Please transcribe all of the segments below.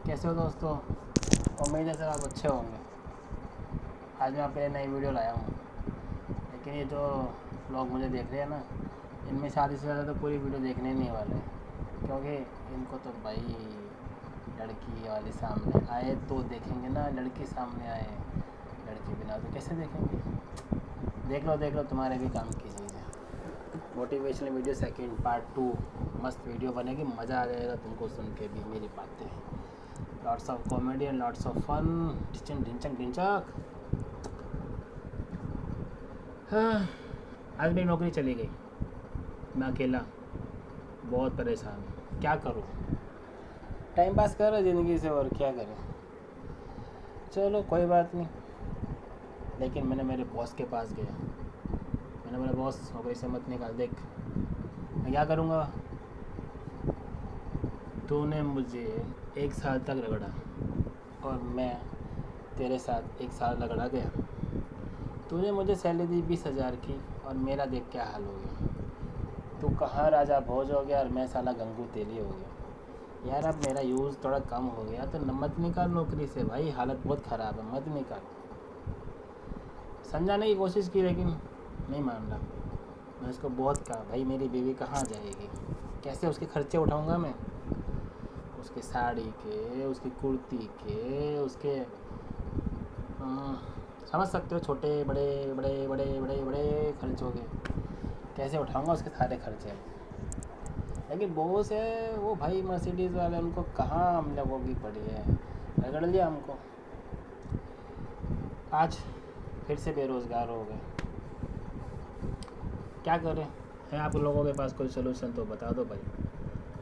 कैसे हो दोस्तों? उम्मीद है सब आप अच्छे होंगे। आज मैं आपके लिए नई वीडियो लाया हूँ, लेकिन ये जो लोग मुझे देख रहे हैं ना, इनमें से आधे से ज़्यादा तो पूरी वीडियो देखने नहीं वाले, क्योंकि इनको तो भाई लड़की वाले सामने आए तो देखेंगे ना, लड़की सामने आए, लड़की बिना तो कैसे देखेंगे। देख लो तुम्हारे भी काम की चीज़ है। मोटिवेशनल वीडियो सेकंड पार्ट 2 मस्त वीडियो बनेगी, मज़ा आ जाएगा तुमको सुन के भी मेरी बातें। Lots of comedy and lots of fun. ढिंचक। हाँ, आज मेरी नौकरी चली गई। मैं अकेला बहुत परेशान हूँ, क्या करूँ। टाइम पास कर रहा ज़िंदगी से, और क्या करें। चलो कोई बात नहीं। लेकिन मैंने मेरे बॉस के पास गया, मैंने बोला बॉस नौकरी से मत निकाल, देख मैं क्या करूँगा। तूने मुझे 1 साल तक रगड़ा और मैं तेरे साथ 1 साल रगड़ा गया। तूने मुझे सैलरी दी 20,000 की और मेरा देख क्या हाल हो गया। तू कहाँ राजा भोज हो गया और मैं साला गंगू तेली हो गया। यार अब मेरा यूज़ थोड़ा कम हो गया तो मत निकाल नौकरी से भाई, हालत बहुत ख़राब है, मत निकाल। समझाने की कोशिश की लेकिन नहीं मान रहा। मैं उसको बहुत कहा भाई मेरी बीवी कहाँ जाएगी, कैसे उसके खर्चे उठाऊँगा मैं, उसके साड़ी के, उसकी कुर्ती के, उसके समझ सकते हो, छोटे बड़े बड़े बड़े बड़े बड़े खर्च हो गए, कैसे उठाऊंगा उसके सारे खर्चे। लेकिन बॉस है वो भाई मर्सिडीज़ वाले, उनको कहाँ हम लोगों की पड़ी है, रगड़ लिया हमको। आज फिर से बेरोज़गार हो गए, क्या करें। है आप लोगों के पास कोई सोल्यूशन तो बता दो भाई,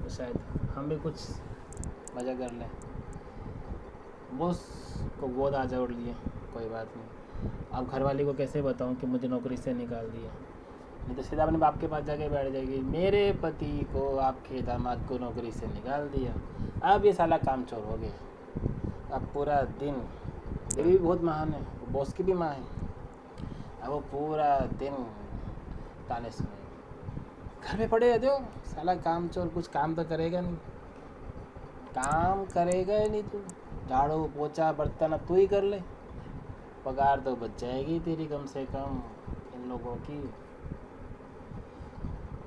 तो शायद हम भी कुछ मज़ा कर लें। बॉस को गोद आजा उड़ लिए, कोई बात नहीं। अब घरवाली को कैसे बताऊं कि मुझे नौकरी से निकाल दिया, नहीं तो सीधा अपने बाप के पास जाके बैठ जाएगी, मेरे पति को आपके दामाद को नौकरी से निकाल दिया, अब ये साला काम चोर हो गया। अब पूरा दिन, मेरी भी बहुत महान है, बॉस की भी माँ है, अब वो पूरा दिन ताने सुने, घर में पड़े रहते हो साला काम चोर, कुछ काम तो करेगा नहीं, काम करेगा ही नहीं तू, झाड़ू पोछा बर्तन अब तू ही कर ले, पगार तो बच जाएगी तेरी कम से कम इन लोगों की।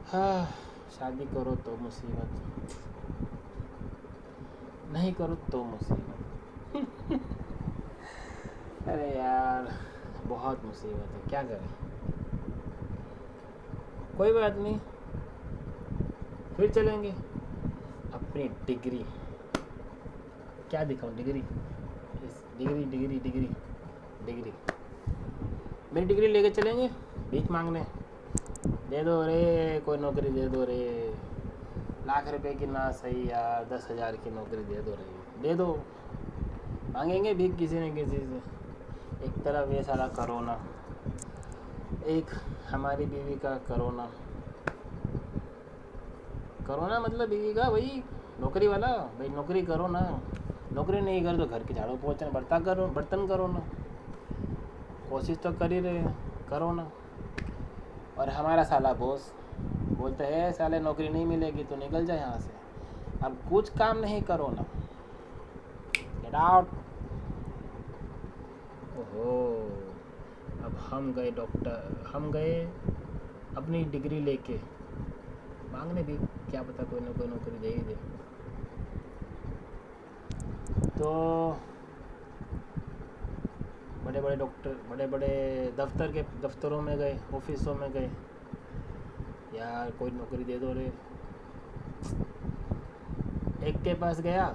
हाँ, शादी करो तो मुसीबत, नहीं करो तो मुसीबत। अरे यार बहुत मुसीबत है, क्या करें। कोई बात नहीं, फिर चलेंगे। अपनी डिग्री क्या दिखाऊं, डिग्री मेरी डिग्री लेके चलेंगे भीख मांगने, दे दो रे कोई नौकरी दे दो रे, लाख रुपए की ना सही यार 10,000 की नौकरी दे दो रे, दे दो। मांगेंगे भीख किसी न किसी से। एक तरफ ये सारा करोना, एक हमारी बीवी का करोना मतलब बीवी का भाई नौकरी वाला, भाई नौकरी करो ना, नौकरी नहीं कर तो घर के झाड़ू पोछा बर्तन करो ना, कोशिश तो कर ही रहे हैं, करो ना। और हमारा साला बॉस बोलते हैं साले नौकरी नहीं मिलेगी तो निकल जाए यहाँ से, अब कुछ काम नहीं करो ना, गेट आउट। ओहो, अब हम गए अपनी डिग्री लेके मांगने भी, क्या पता कोई ना कोई नौकरी दे ही दे। तो बड़े बड़े दफ्तरों में गए, ऑफिसों में गए, यार कोई नौकरी दे दो रे। एक के पास गया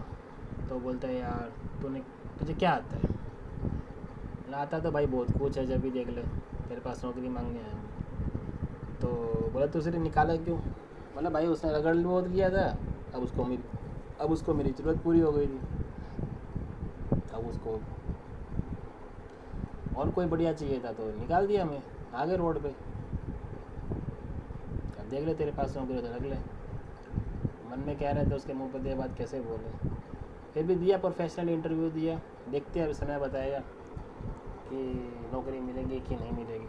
तो बोलता है यार तुझे क्या आता है, आता तो भाई बहुत कुछ है, जब भी देख ले तेरे पास नौकरी मांगने आया हूँ। तो बोला दूसरे निकाला क्यों, बोला भाई उसने रगड़ बहुत किया था, अब उसको मेरी ज़रूरत पूरी हो गई थी, अब उसको और कोई बढ़िया चाहिए था तो निकाल दिया, मैं आ गए रोड पे। अब देख ले तेरे पास नौकरी तो रख ले, मन में क्या रहता उसके मुंह पर ये बात कैसे बोले। फिर भी दिया, प्रोफेशनल इंटरव्यू दिया, देखते हैं अभी समय बताएगा कि नौकरी मिलेगी कि नहीं मिलेगी।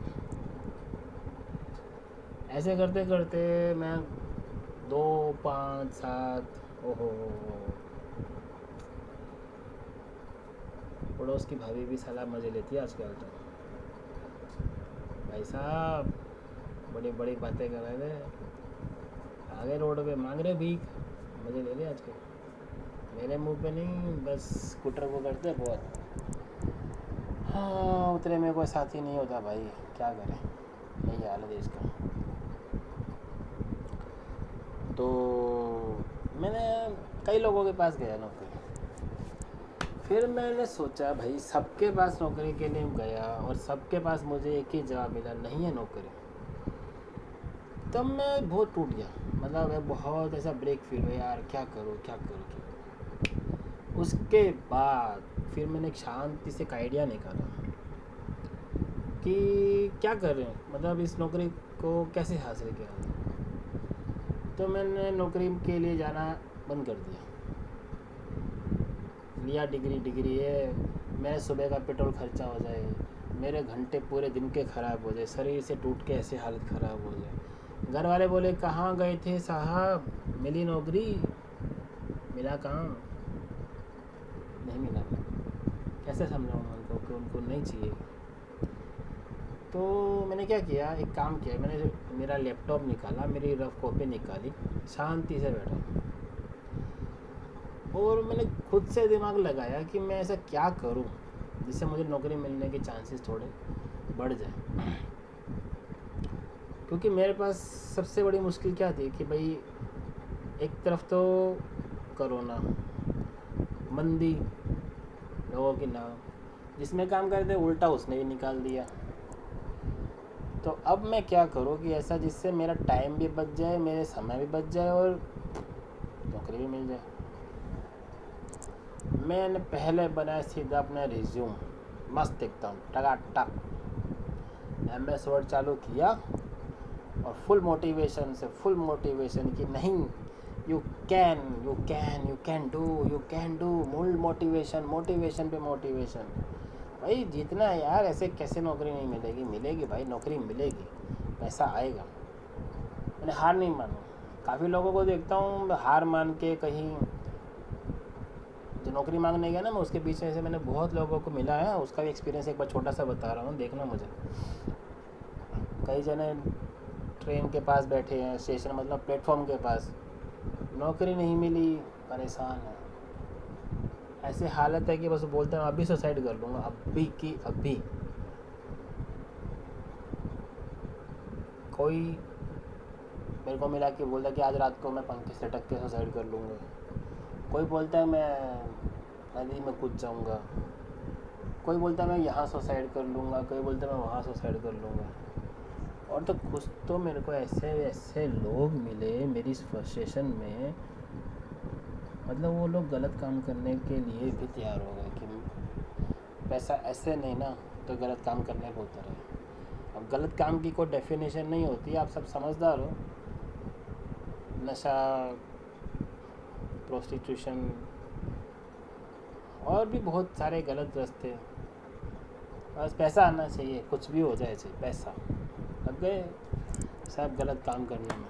ऐसे करते करते मैं 2, 5, 7, ओहो पड़ोस की भाभी भी साला मज़े लेती है आजकल तो। भाई साहब बड़ी बड़ी बातें कर रहे थे, आगे रोड पे मांग रहे भीख, मज़े ले रहे आजकल। मेरे मुंह पे नहीं, बस स्कूटर को करते बहुत। हाँ, उतरे में कोई साथी नहीं होता भाई, क्या करें, यही हाल है देश का। तो मैंने कई लोगों के पास गया नौकरी, फिर मैंने सोचा भाई सबके पास नौकरी के लिए गया और सबके पास मुझे एक ही जवाब मिला, नहीं है नौकरी। तब मैं बहुत टूट गया, मतलब बहुत ऐसा ब्रेक फील हुआ, यार क्या करूँ क्या करूँ क्या करूँ। उसके बाद फिर मैंने एक शांति से एक आइडिया निकाला कि क्या करें, मतलब इस नौकरी को कैसे हासिल किया जाए। तो मैंने नौकरी के लिए जाना बंद कर दिया, लिया डिग्री है, मेरे सुबह का पेट्रोल खर्चा हो जाए, मेरे घंटे पूरे दिन के ख़राब हो जाए, शरीर से टूट के ऐसे हालत ख़राब हो जाए। घर वाले बोले कहाँ गए थे साहब, मिली नौकरी, मिला काम, नहीं मिला। कैसे समझाऊँ उनको कि उनको नहीं चाहिए। तो मैंने क्या किया, एक काम किया, मैंने मेरा लैपटॉप निकाला, मेरी रफ कॉपी निकाली, शांति से बैठा और मैंने खुद से दिमाग लगाया कि मैं ऐसा क्या करूं जिससे मुझे नौकरी मिलने के चांसेस थोड़े बढ़ जाए। क्योंकि मेरे पास सबसे बड़ी मुश्किल क्या थी कि भाई एक तरफ तो कोरोना, मंदी, लोगों की नाम, जिसमें काम करते उल्टा उसने भी निकाल दिया। तो अब मैं क्या करूं कि ऐसा जिससे मेरा टाइम भी बच जाए, मेरे समय भी बच जाए और नौकरी भी मिल जाए। मैंने पहले बनाया सीधा अपना रिज्यूम, मस्त एकदम टकाटक, MS वर्ड चालू किया और फुल मोटिवेशन कि नहीं, यू कैन डू, मूल मोटिवेशन पे मोटिवेशन। भाई जीतना है यार, ऐसे कैसे नौकरी नहीं मिलेगी, मिलेगी भाई, नौकरी मिलेगी, पैसा आएगा। मैंने हार नहीं मानी। काफ़ी लोगों को देखता हूँ हार मान के कहीं जो नौकरी मांगने गया ना, मैं उसके पीछे से मैंने बहुत लोगों को मिला है, उसका भी एक्सपीरियंस एक बार छोटा सा बता रहा हूँ, देखना मुझे। कई जने ट्रेन के पास बैठे हैं, स्टेशन मतलब प्लेटफॉर्म के पास, नौकरी नहीं मिली, परेशान है, ऐसी हालत है कि बस बोलते हैं अभी सुसाइड कर लूँगा, अभी की अभी। कोई मेरे को मिला कि बोलता कि आज रात को मैं पंखे से टक के सुसाइड कर लूँगा, कोई बोलता है मैं नदी में कूद जाऊँगा, कोई बोलता है मैं यहाँ सुसाइड कर लूँगा, कोई बोलता है मैं वहाँ सुसाइड कर लूँगा। और तो कुछ तो मेरे को ऐसे ऐसे लोग मिले मेरी इस फ्रस्ट्रेशन में, मतलब वो लोग गलत काम करने के लिए भी तैयार हो गए कि पैसा ऐसे नहीं ना तो गलत काम करने को उतर है। अब गलत काम की कोई डेफिनेशन नहीं होती, आप सब समझदार हो, नशा, प्रोस्टिट्यूशन और भी बहुत सारे गलत रास्ते, बस पैसा आना चाहिए, कुछ भी हो जाए चाहिए, पैसा लग गए सब गलत काम करने में।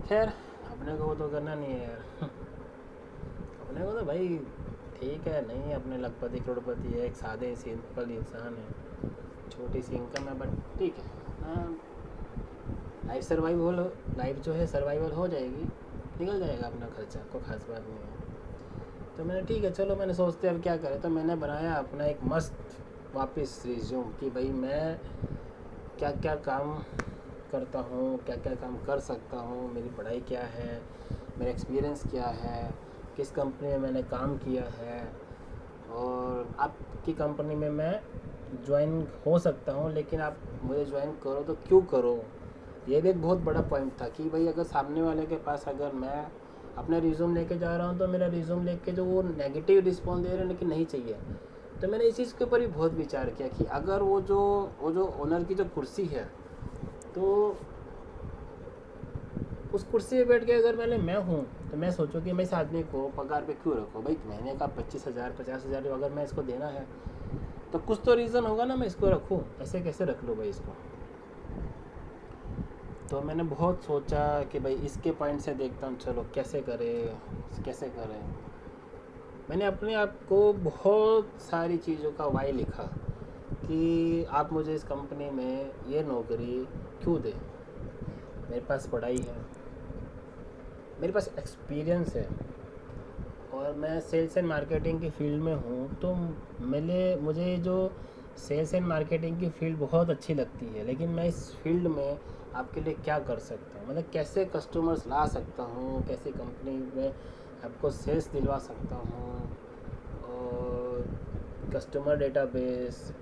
खैर अपने को वो तो करना नहीं है यार अपने को तो भाई ठीक है, नहीं अपने लखपति करोड़पति है, एक सादे सिंपल इंसान है, छोटी सी इनकम है, बट ठीक है, लाइफ जो है सर्वाइवल हो जाएगी, निकल जाएगा अपना खर्चा, कोई खास बात नहीं है। तो मैंने ठीक है चलो, मैंने सोचते अब क्या करें, तो मैंने बनाया अपना एक मस्त वापस रिज्यूम कि भाई मैं क्या क्या काम करता हूँ, क्या क्या काम कर सकता हूँ, मेरी पढ़ाई क्या है, मेरा एक्सपीरियंस क्या है, किस कंपनी में मैंने काम किया है और आपकी कंपनी में मैं ज्वाइन हो सकता हूँ, लेकिन आप मुझे ज्वाइन करो तो क्यों करो। ये भी एक बहुत बड़ा पॉइंट था कि भाई अगर सामने वाले के पास अगर मैं अपना रिज्यूम लेके जा रहा हूँ तो मेरा रिज्यूम लेके जो वो नेगेटिव रिस्पॉन्स दे रहे हैं लेकिन नहीं चाहिए। तो मैंने इस चीज़ के ऊपर भी बहुत विचार किया कि अगर वो जो ओनर की जो कुर्सी है, तो उस कुर्सी पे बैठ के अगर मैं हूँ तो मैं सोचूं कि मैं इस आदमी को पगार पे क्यों रखूँ भाई, महीने का 25,000 50,000 अगर मैं इसको देना है तो कुछ तो रीज़न होगा ना मैं इसको रखूँ, ऐसे कैसे रख लूँ भाई इसको। तो मैंने बहुत सोचा कि भाई इसके पॉइंट से देखता हूँ, चलो कैसे करें। मैंने अपने आप को बहुत सारी चीज़ों का वाई लिखा कि आप मुझे इस कंपनी में ये नौकरी क्यों दें। मेरे पास पढ़ाई है, मेरे पास एक्सपीरियंस है, और मैं सेल्स एंड मार्केटिंग की फील्ड में हूँ। तो मुझे जो सेल्स एंड मार्केटिंग की फील्ड बहुत अच्छी लगती है, लेकिन मैं इस फील्ड में आपके लिए क्या कर सकता हूँ, मतलब कैसे कस्टमर्स ला सकता हूँ, कैसे कंपनी में आपको सेल्स दिलवा सकता हूँ, और कस्टमर डेटाबेस,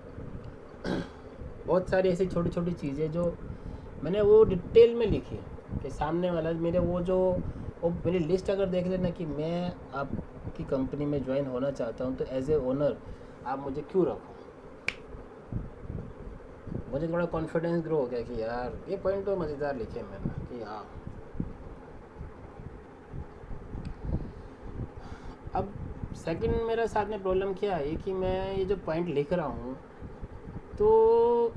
बहुत सारी ऐसी छोटी छोटी चीज़ें जो मैंने वो डिटेल में लिखी कि सामने वाला मेरे वो मेरी लिस्ट अगर देख लेना कि मैं आपकी कंपनी में ज्वाइन होना चाहता हूँ, तो एज ए ओनर आप मुझे क्यों रखो। मुझे थोड़ा कॉन्फिडेंस ग्रो हो गया कि यार ये पॉइंट तो मज़ेदार लिखे मैंने कि हाँ। अब सेकंड मेरे साथ में प्रॉब्लम क्या है कि मैं ये जो पॉइंट लिख रहा हूँ, तो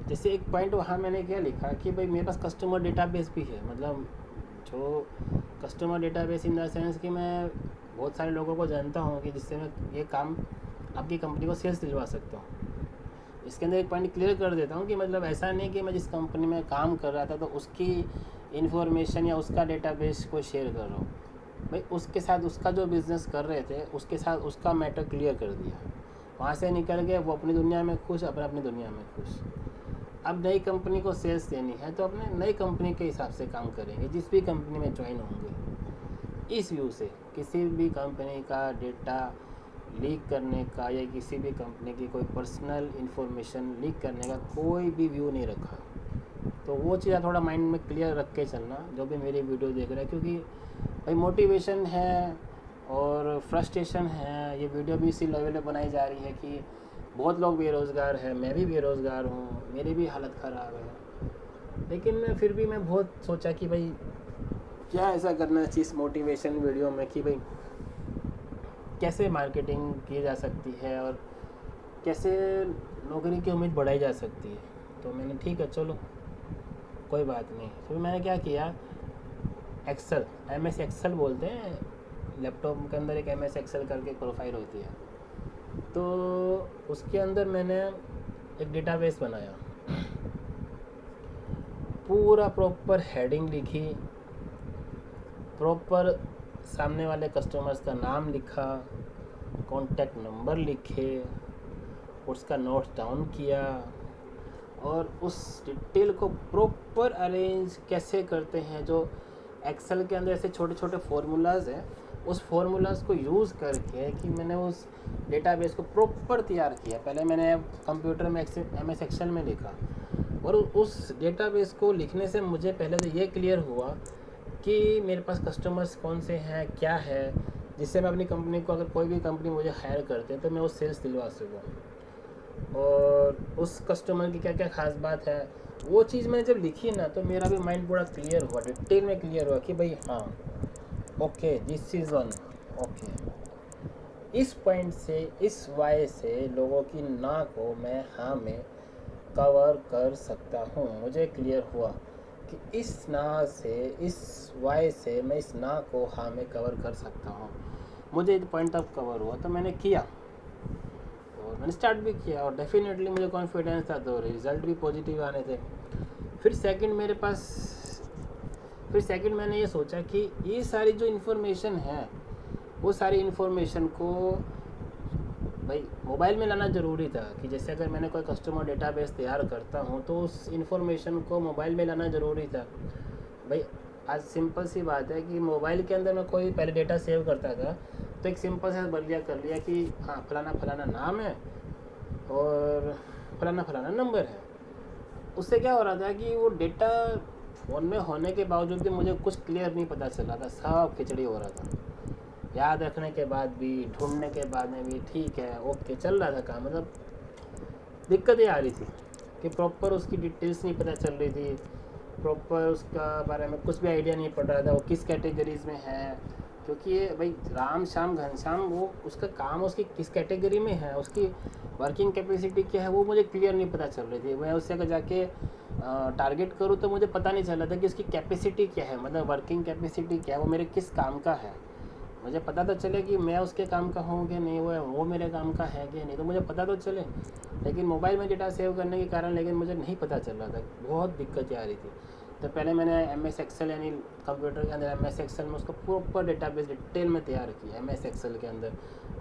जैसे एक पॉइंट वहाँ मैंने क्या लिखा कि भाई मेरे पास कस्टमर डेटाबेस भी है, मतलब जो customer database in the sense कि मैं बहुत सारे लोगों को जानता हूँ कि जिससे मैं ये काम आपकी कंपनी को सेल्स दिलवा सकता हूँ। इसके अंदर एक पॉइंट क्लियर कर देता हूँ कि मतलब ऐसा नहीं कि मैं जिस कंपनी में काम कर रहा था तो उसकी इन्फॉर्मेशन या उसका डेटाबेस को शेयर कर रहा हूँ। भाई उसके साथ उसका जो बिज़नेस कर रहे थे उसके साथ उसका मैटर क्लियर कर दिया, वहाँ से निकल गए, वो अपनी दुनिया में खुश, अपनी दुनिया में खुश। अब नई कंपनी को सेल्स देनी है तो अपने नई कंपनी के हिसाब से काम करेंगे, जिस भी कंपनी में ज्वाइन होंगे। इस व्यू से किसी भी कंपनी का डेटा लीक करने का या किसी भी कंपनी की कोई पर्सनल इन्फॉर्मेशन लीक करने का कोई भी व्यू नहीं रखा। तो वो चीज़ थोड़ा माइंड में क्लियर रख के चलना जो भी मेरी वीडियो देख रहा है, क्योंकि भाई मोटिवेशन है और फ्रस्ट्रेशन है। ये वीडियो भी इसी लेवल पे बनाई जा रही है कि बहुत लोग बेरोज़गार हैं, मैं भी बेरोज़गार हूँ, मेरी भी हालत ख़राब है, लेकिन मैं फिर भी मैं बहुत सोचा कि भाई क्या ऐसा करना चाहिए इस मोटिवेशन वीडियो में कि भाई कैसे मार्केटिंग की जा सकती है और कैसे नौकरी की उम्मीद बढ़ाई जा सकती है। तो मैंने ठीक है चलो कोई बात नहीं, फिर मैंने क्या किया, एक्सेल, MS एक्सेल बोलते हैं, लैपटॉप के अंदर एक MS एक्सेल करके प्रोफाइल होती है, तो उसके अंदर मैंने एक डेटाबेस बनाया, पूरा प्रॉपर हेडिंग लिखी, प्रॉपर सामने वाले कस्टमर्स का नाम लिखा, कॉन्टैक्ट नंबर लिखे, उसका नोट डाउन किया, और उस डिटेल को प्रॉपर अरेंज कैसे करते हैं। जो एक्सेल के अंदर ऐसे छोटे छोटे फार्मूलाज हैं, उस फार्मूलाज को यूज़ करके कि मैंने उस डेटाबेस को प्रॉपर तैयार किया। पहले मैंने कंप्यूटर में MS एक्सेल में लिखा, और उस डेटाबेस को लिखने से मुझे पहले तो ये क्लियर हुआ कि मेरे पास कस्टमर्स कौन से हैं, क्या है, जिससे मैं अपनी कंपनी को, अगर कोई भी कंपनी मुझे हायर करते हैं तो मैं वो सेल्स दिलवा सकूँ, और उस कस्टमर की क्या क्या ख़ास बात है। वो चीज़ मैंने जब लिखी ना तो मेरा भी माइंड पूरा क्लियर हुआ, डिटेल में क्लियर हुआ कि भाई हाँ okay this is one, okay इस पॉइंट से, इस वाई से लोगों की ना को मैं हाँ में कवर कर सकता हूँ। मुझे क्लियर हुआ कि इस ना से, इस वाई से मैं इस ना को हाँ में कवर कर सकता हूँ। मुझे एक पॉइंट तक कवर हुआ तो मैंने किया, और मैंने स्टार्ट भी किया, और डेफिनेटली मुझे कॉन्फिडेंस था, तो रिज़ल्ट भी पॉजिटिव आने थे। फिर सेकंड मैंने ये सोचा कि ये सारी जो इन्फॉर्मेशन है, वो सारी इन्फॉर्मेशन को भाई मोबाइल में लाना ज़रूरी था। कि जैसे अगर मैंने कोई कस्टमर डेटाबेस तैयार करता हूँ तो उस इन्फॉर्मेशन को मोबाइल में लाना ज़रूरी था। भाई आज सिंपल सी बात है कि मोबाइल के अंदर मैं कोई पहले डेटा सेव करता था तो एक सिंपल सा कर लिया कि हाँ फलाना फलाना नाम है और फलाना फलाना नंबर है। उससे क्या हो रहा था कि वो डेटा फ़ोन में होने के बावजूद भी मुझे कुछ क्लियर नहीं पता चल रहा था, सब खिचड़ी हो रहा था। याद रखने के बाद भी, ढूंढने के बाद में भी ठीक है ओके चल रहा था काम, मतलब दिक्कतें आ रही थी कि प्रॉपर उसकी डिटेल्स नहीं पता चल रही थी, प्रॉपर उसका बारे में कुछ भी आइडिया नहीं पड़ रहा था, वो किस कैटेगरीज में है। क्योंकि ये भाई राम श्याम घनश्याम, वो उसका काम उसकी किस कैटेगरी में है, उसकी वर्किंग कैपेसिटी क्या है, वो मुझे क्लियर नहीं पता चल रही थी। मैं उससे अगर जाके टारगेट करूँ तो मुझे पता नहीं चल रहा था कि उसकी कैपेसिटी क्या है, मतलब वर्किंग कैपेसिटी क्या है, वो मेरे किस काम का है। मुझे पता तो चले कि मैं उसके काम का हूँ कि नहीं, वो मेरे काम का है कि नहीं, तो मुझे पता तो चले। लेकिन मोबाइल में डेटा सेव करने के कारण लेकिन मुझे नहीं पता चल रहा था, बहुत दिक्कतें आ रही थी। तो पहले मैंने MS एक्सेल यानी कंप्यूटर के अंदर MS एक्सेल में उसका प्रॉपर डेटाबेस डिटेल में तैयार किया। MS एक्सेल के अंदर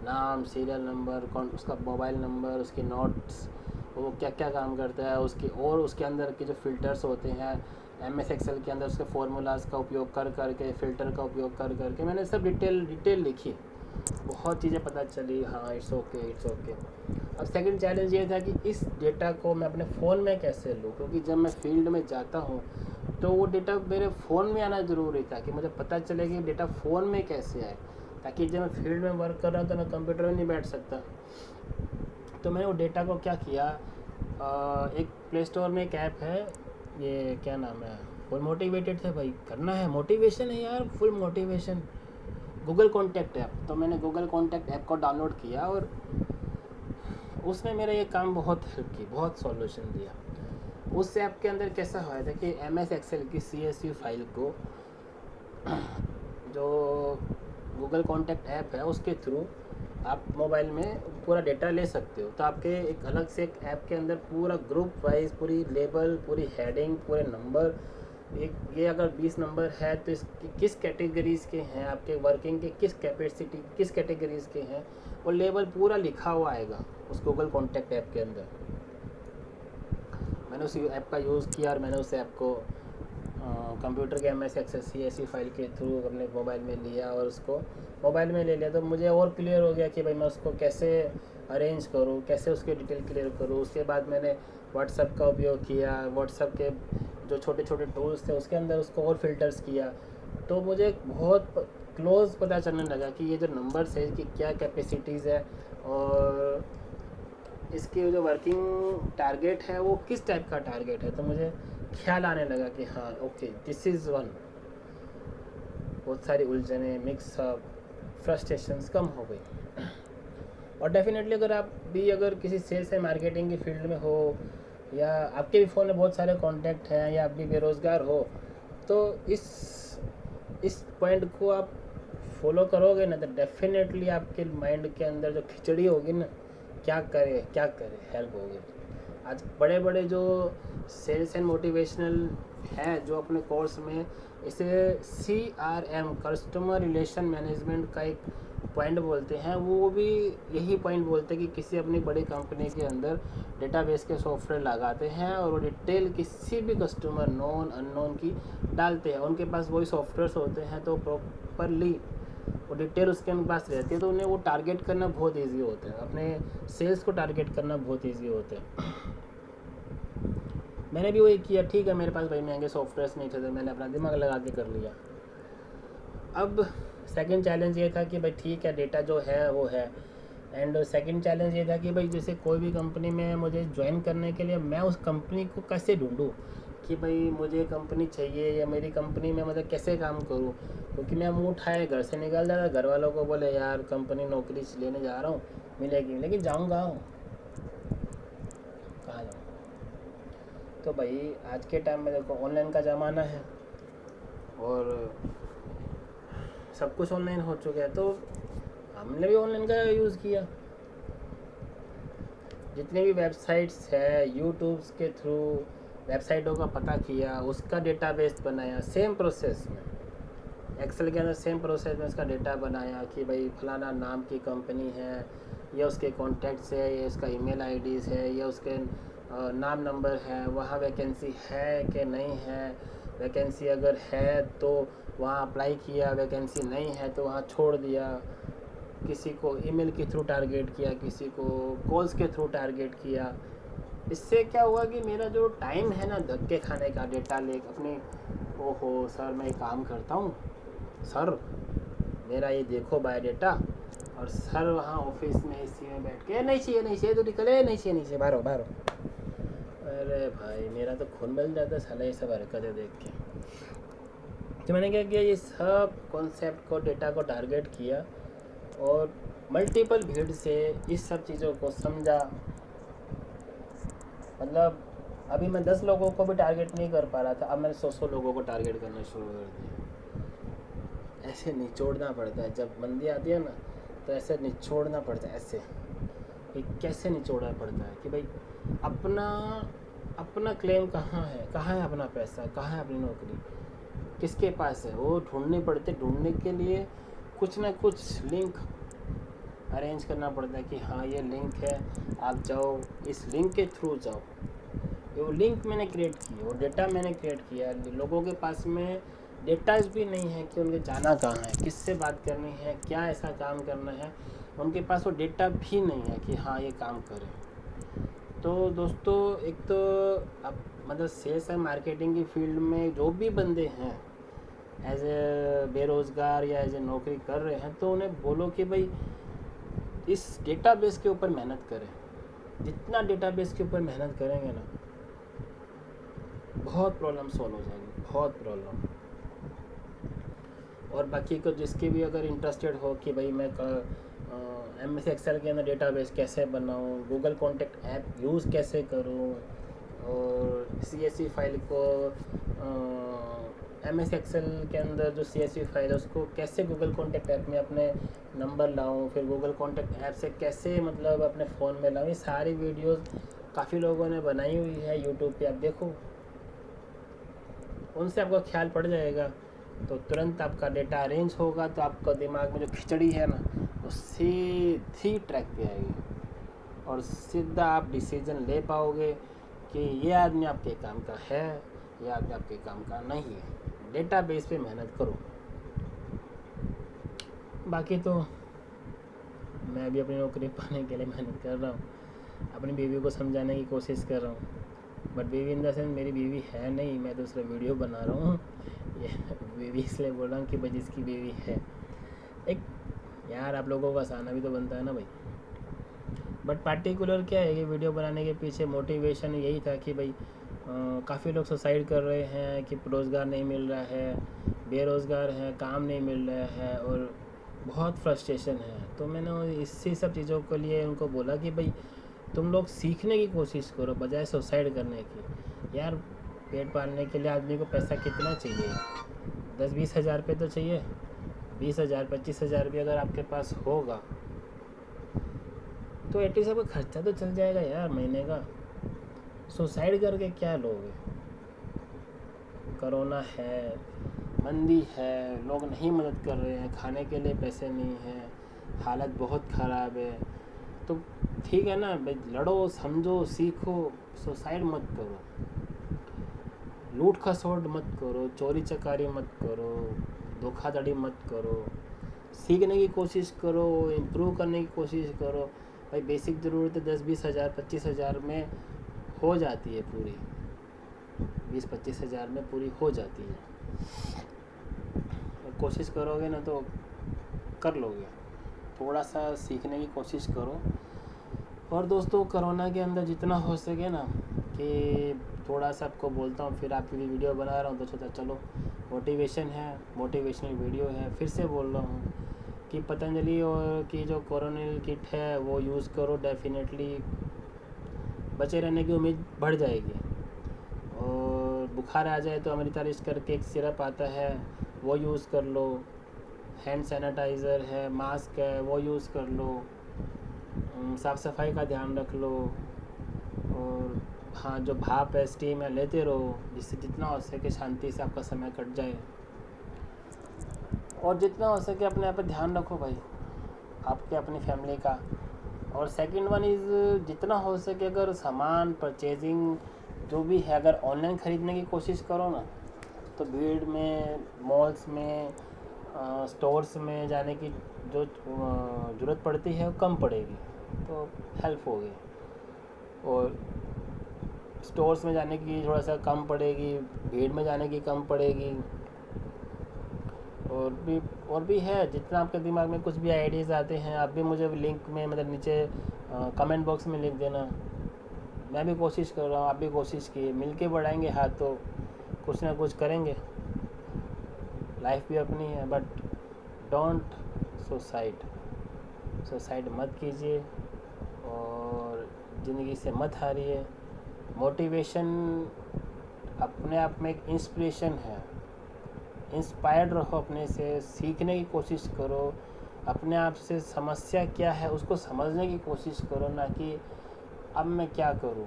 नाम, सीरियल नंबर, कौन उसका मोबाइल नंबर, उसकी नोट्स, वो क्या क्या काम करता है उसकी, और उसके अंदर के जो फ़िल्टर्स होते हैं MS एक्सेल के अंदर उसके फार्मूलाज का उपयोग कर करके, फ़िल्टर का उपयोग कर करके मैंने सब डिटेल लिखी। बहुत चीज़ें पता चली। हाँ, इट्स ओके। अब सेकंड चैलेंज ये था कि इस डेटा को मैं अपने फ़ोन में कैसे लूँ, क्योंकि जब मैं फील्ड में जाता हूँ तो वो डेटा मेरे फ़ोन में आना ज़रूरी था कि मुझे पता चले कि डेटा फ़ोन में कैसे आए, ताकि जब मैं फील्ड में वर्क कर रहा हूँ तो मैं कंप्यूटर में नहीं बैठ सकता। तो मैंने वो डेटा को क्या किया, एक प्ले स्टोर में एक ऐप है, ये क्या नाम है, फुल मोटिवेटेड थे भाई, करना है मोटिवेशन है यार, full motivation, Google contact app. तो मैंने गूगल कॉन्टैक्ट ऐप को डाउनलोड किया और उसने मेरा ये काम बहुत हेल्प की, बहुत सॉल्यूशन दिया। उस ऐप के अंदर कैसा हुआ था कि MS एक्सेल की CSV फाइल को जो गूगल कॉन्टैक्ट ऐप है उसके थ्रू आप मोबाइल में पूरा डेटा ले सकते हो। तो आपके एक अलग से एक ऐप के अंदर पूरा ग्रुप वाइज, पूरी लेबल, पूरी हेडिंग, पूरे नंबर, ये अगर 20 नंबर है तो इसकी किस कैटेगरीज़ के हैं, आपके वर्किंग के किस कैपेसिटी, किस कैटेगरीज़ के हैं, वो लेबल पूरा लिखा हुआ आएगा उस गूगल कॉन्टैक्ट ऐप के अंदर। मैंने उसी ऐप का यूज़ किया और मैंने उस ऐप को कंप्यूटर के MS एक्सेल CSV फाइल के थ्रू अपने मोबाइल में लिया और उसको मोबाइल में ले लिया। तो मुझे और क्लियर हो गया कि भाई मैं उसको कैसे अरेंज करूँ, कैसे उसके डिटेल क्लियर करूँ। उसके बाद मैंने व्हाट्सएप का उपयोग किया, व्हाट्सएप के जो छोटे छोटे टूल्स थे उसके अंदर उसको और फिल्टर्स किया। तो मुझे बहुत क्लोज पता चलने लगा कि ये जो नंबर्स है इसकी क्या कैपेसिटीज़ है और इसकी जो वर्किंग टारगेट है वो किस टाइप का टारगेट है। तो मुझे ख्याल आने लगा कि हाँ ओके, दिस इज़ वन। बहुत सारी उलझने, मिक्सअप, फ्रस्ट्रेशंस कम हो गई। और डेफिनेटली अगर किसी सेल्स एंड मार्केटिंग की फील्ड में हो, या आपके भी फ़ोन में बहुत सारे कॉन्टैक्ट हैं, या आप भी बेरोज़गार हो, तो इस पॉइंट को आप फॉलो करोगे ना, तो डेफिनेटली आपके माइंड के अंदर जो खिचड़ी होगी ना, क्या करे हेल्प होगी। आज बड़े बड़े जो सेल्स एंड मोटिवेशनल है जो अपने कोर्स में इसे CRM, कस्टमर रिलेशन मैनेजमेंट का एक पॉइंट बोलते हैं, वो भी यही पॉइंट बोलते हैं कि किसी अपनी बड़ी कंपनी के अंदर डेटाबेस के सॉफ्टवेयर लगाते हैं और वो डिटेल किसी भी कस्टमर नोन अननोन की डालते हैं। उनके पास वही सॉफ्टवेयर्स होते हैं तो प्रॉपरली वो डिटेल उसके पास रहती है, तो उन्हें वो टारगेट करना बहुत ईजी होता है, अपने सेल्स को टारगेट करना बहुत ईजी होता है। मैंने भी वही किया। ठीक है, मेरे पास भाई महंगे सॉफ्टवेयर्स नहीं थे तो मैंने अपना दिमाग लगा के कर लिया। अब सेकंड चैलेंज ये था कि भाई ठीक है, डेटा जो है वो है। एंड सेकंड चैलेंज ये था कि भाई जैसे कोई भी कंपनी में मुझे ज्वाइन करने के लिए मैं उस कंपनी को कैसे ढूंढूं कि भाई मुझे कंपनी चाहिए या मेरी कंपनी में मतलब कैसे काम करूं, क्योंकि मैं मुँह उठाए घर से निकल जाता, घर वालों को बोले यार कंपनी नौकरी लेने जा रहा हूँ, मिलेगी, लेकिन जाऊँगा कहाँ जाऊँ। तो भाई आज के टाइम में देखो ऑनलाइन का ज़माना है और सब कुछ ऑनलाइन हो चुका है, तो हमने भी ऑनलाइन का यूज़ किया। जितनी भी वेबसाइट्स है, यूट्यूब्स के थ्रू वेबसाइटों का पता किया, उसका डेटाबेस बनाया, सेम प्रोसेस में एक्सेल के अंदर सेम प्रोसेस में उसका डेटा बनाया कि भाई फलाना नाम की कंपनी है, या उसके कॉन्टैक्ट्स है, या उसका ईमेल आईडीज़ है, या उसके नाम नंबर है, वहाँ वैकेंसी है कि नहीं है, वैकेंसी अगर है तो वहाँ अप्लाई किया, वैकेंसी नहीं है तो वहाँ छोड़ दिया, किसी को ईमेल के थ्रू टारगेट किया, किसी को कॉल्स के थ्रू टारगेट किया। इससे क्या हुआ कि मेरा जो टाइम है ना धक्के खाने का, डेटा ले अपनी, ओहो सर मैं काम करता हूँ सर, मेरा ये देखो बायोडेटा, और सर वहाँ ऑफिस में AC में बैठ के नहीं चाहिए तो निकले, नहीं चाहिए बाहर। अरे भाई मेरा तो खून बल जाता साला ये सब हरकतें देख के। तो मैंने क्या किया, ये सब कॉन्सेप्ट को, डेटा को टारगेट किया और मल्टीपल भीड़ से इस सब चीज़ों को समझा। मतलब अभी मैं 10 लोगों को भी टारगेट नहीं कर पा रहा था, अब मैंने 100 लोगों को टारगेट करना शुरू कर दिया। ऐसे निचोड़ना पड़ता है। जब मंदी आती है ना तो ऐसे निचोड़ना पड़ता है, ऐसे कि कैसे निचोड़ना पड़ता है कि भाई अपना अपना क्लेम कहाँ है अपना पैसा, कहाँ है अपनी नौकरी, किसके पास है, वो ढूंढने पड़ते। ढूंढने के लिए कुछ ना कुछ लिंक अरेंज करना पड़ता है कि हाँ ये लिंक है, आप जाओ, इस लिंक के थ्रू जाओ। वो लिंक मैंने क्रिएट की, वो डेटा मैंने क्रिएट किया। लोगों के पास में डेटाज भी नहीं है कि उनके जाना कहाँ है, किससे बात करनी है, क्या ऐसा काम करना है, उनके पास वो डेटा भी नहीं है कि हाँ ये काम करें। तो दोस्तों एक तो अब मतलब सेल्स एंड मार्केटिंग की फील्ड में जो भी बंदे हैं एज ए बेरोज़गार या एज ए नौकरी कर रहे हैं, तो उन्हें बोलो कि भाई इस डेटाबेस के ऊपर मेहनत करें। जितना डेटाबेस के ऊपर मेहनत करेंगे ना, बहुत प्रॉब्लम सॉल्व हो जाएगी, बहुत प्रॉब्लम। और बाकी को जिसके भी अगर इंटरेस्टेड हो कि भाई मैं MS एक्सेल के अंदर डेटाबेस कैसे बनाऊं, गूगल कॉन्टैक्ट ऐप यूज़ कैसे करूं, और CSV फाइल को MS एक्सेल के अंदर जो CSV फाइल है उसको कैसे गूगल कॉन्टैक्ट ऐप में अपने नंबर लाऊं, फिर गूगल कॉन्टैक्ट ऐप से कैसे मतलब अपने फ़ोन में लाऊं, ये सारी वीडियोस काफ़ी लोगों ने बनाई हुई है यूट्यूब पे, आप देखो, उनसे आपको ख्याल पड़ जाएगा। तो तुरंत आपका डेटा अरेंज होगा, तो आपका दिमाग में जो खिचड़ी है ना वो सीधी ट्रैक पे आएगी और सीधा आप डिसीजन ले पाओगे कि ये आदमी आपके काम का है, ये आदमी आपके काम का नहीं है। डेटाबेस पे मेहनत करो। बाकी तो मैं भी अपनी नौकरी पाने के लिए मेहनत कर रहा हूँ, अपनी बीवी को समझाने की कोशिश कर रहा हूँ। बट बीवी इन द सेंस मेरी बीवी है नहीं, मैं दूसरा वीडियो बना रहा हूँ। ये बीवी इसलिए बोल रहा हूँ कि भाई जिसकी बीवी है, एक यार आप लोगों का हंसाना भी तो बनता है ना भाई। बट पार्टिकुलर क्या है कि वीडियो बनाने के पीछे मोटिवेशन यही था कि भाई काफ़ी लोग सुसाइड कर रहे हैं कि रोज़गार नहीं मिल रहा है, बेरोज़गार हैं, काम नहीं मिल रहा है और बहुत फ्रस्ट्रेशन है। तो मैंने इसी सब चीज़ों के लिए उनको बोला कि भाई तुम लोग सीखने की कोशिश करो बजाय सुसाइड करने की। यार पेट पालने के लिए आदमी को पैसा कितना चाहिए, 10-20 हज़ार रुपये तो चाहिए। 20,000 25,000 भी अगर आपके पास होगा तो एटलीस्ट आपका खर्चा तो चल जाएगा यार महीने का। सुसाइड करके क्या लोगे? कोरोना है, मंदी है, लोग नहीं मदद कर रहे हैं, खाने के लिए पैसे नहीं हैं, हालत बहुत ख़राब है। तो ठीक है ना भाई, लड़ो, समझो, सीखो, सुसाइड मत करो, लूट खसोट मत करो, चोरी चकारी मत करो, धोखाधड़ी मत करो, सीखने की कोशिश करो, इम्प्रूव करने की कोशिश करो। भाई बेसिक ज़रूरतें 10-20 हज़ार 25 हज़ार में हो जाती है पूरी, 20-25 हज़ार में पूरी हो जाती है। कोशिश करोगे ना तो कर लोगे। थोड़ा सा सीखने की कोशिश करो। और दोस्तों कोरोना के अंदर जितना हो सके ना कि थोड़ा सा आपको बोलता हूँ, फिर आपकी भी वीडियो बना रहा हूँ तो सोचा चलो मोटिवेशन है, मोटिवेशनल वीडियो है, फिर से बोल रहा हूँ कि पतंजलि और की जो कोरोनिल किट है वो यूज़ करो, डेफिनेटली बचे रहने की उम्मीद बढ़ जाएगी। और बुखार आ जाए तो अमृता रिस्ट करके एक सिरप आता है वो यूज़ कर लो, हैंड सैनिटाइज़र है, मास्क है वो यूज़ कर लो, साफ़ सफाई का ध्यान रख लो। और हाँ, जो भाप है, स्टीम है, लेते रहो जिससे जितना हो सके शांति से आपका समय कट जाए। और जितना हो सके अपने आप पर ध्यान रखो भाई, आपके अपनी फैमिली का। और सेकंड वन इज़ जितना हो सके अगर सामान परचेजिंग जो भी है अगर ऑनलाइन ख़रीदने की कोशिश करो ना, तो भीड़ में, मॉल्स में, स्टोर्स में जाने की जो ज़रूरत पड़ती है वो कम पड़ेगी, तो हेल्प होगी। और स्टोर्स में जाने की थोड़ा सा कम पड़ेगी, भीड़ में जाने की कम पड़ेगी। और भी है, जितना आपके दिमाग में कुछ भी आइडियाज़ आते हैं आप भी मुझे लिंक में मतलब नीचे कमेंट बॉक्स में लिख देना। मैं भी कोशिश कर रहा हूँ, आप भी कोशिश कीजिए, मिल के बढ़ाएंगे हाथ तो कुछ ना कुछ करेंगे। लाइफ भी अपनी है, बट डोंट सुसाइड मत कीजिए और ज़िंदगी से मत हारिए। मोटिवेशन अपने आप में एक इंस्पिरेशन है, इंस्पायर्ड रहो, अपने से सीखने की कोशिश करो, अपने आप से समस्या क्या है उसको समझने की कोशिश करो, ना कि अब मैं क्या करूं।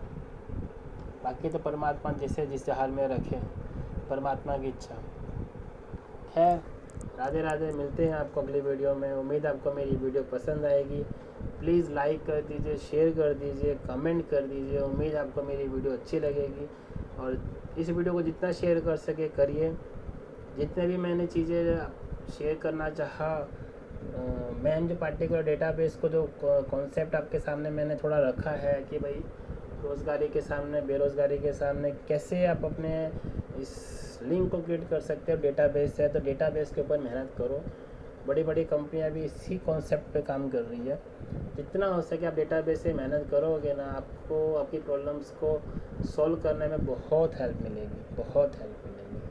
बाकी तो परमात्मा जैसे जिस हाल में रखे, परमात्मा की इच्छा। खैर, राधे राधे, मिलते हैं आपको अगली वीडियो में। उम्मीद आपको मेरी वीडियो पसंद आएगी। प्लीज़ लाइक कर दीजिए, शेयर कर दीजिए, कमेंट कर दीजिए। उम्मीद आपको मेरी वीडियो अच्छी लगेगी और इस वीडियो को जितना शेयर कर सके करिए। जितने भी मैंने चीज़ें शेयर करना चाहा, मैन जो पार्टिकुलर डेटाबेस को जो कॉन्सेप्ट आपके सामने मैंने थोड़ा रखा है कि भाई रोज़गारी के सामने, बेरोज़गारी के सामने कैसे आप अपने इस लिंक को क्रिएट कर सकते हो। डेटाबेस है तो डेटाबेस के ऊपर मेहनत करो। बड़ी बड़ी कंपनियां भी इसी कॉन्सेप्ट पे काम कर रही है। जितना हो सके आप डेटाबेस से मेहनत करोगे ना, आपको आपकी प्रॉब्लम्स को सॉल्व करने में बहुत हेल्प मिलेगी, बहुत हेल्प मिलेगी।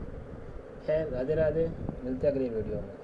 खैर, राधे राधे, मिलते हैं अगली वीडियो में।